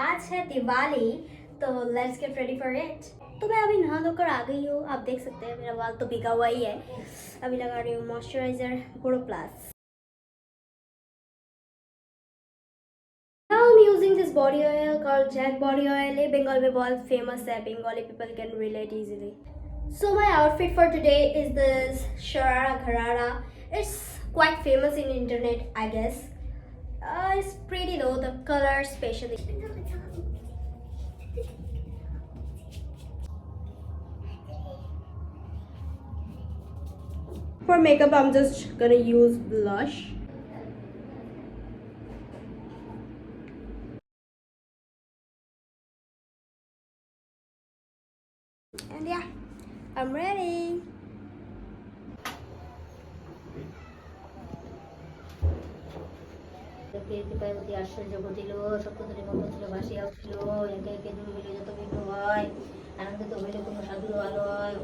आज है दिवाली, तो let's get ready for it. तो मैं अभी नहा धोकर आ गई हूँ। आप देख सकते हैं मेरा बाल तो भीगा हुआ ही है। अभी लगा रही हूँ moisturiser BoroPlus. Now I'm using this body oil called Jack body oil. ये बंगाल में बहुत famous है. Bengali people can relate easily. So my outfit for today is this Sharara Gharara. It's quite famous in internet, I guess. It's pretty though, the color especially. For makeup, I'm just gonna use blush. And yeah, I'm ready. কৃপাবতী আশ্চর্য ঘটিল, সত্যতরী মতো ছিল ভাসিয়া উঠিল, একে একে দূর হইলে যত বিঘ্ন হয়, আনন্দিত হইলে কোনো সাধুর আলয়।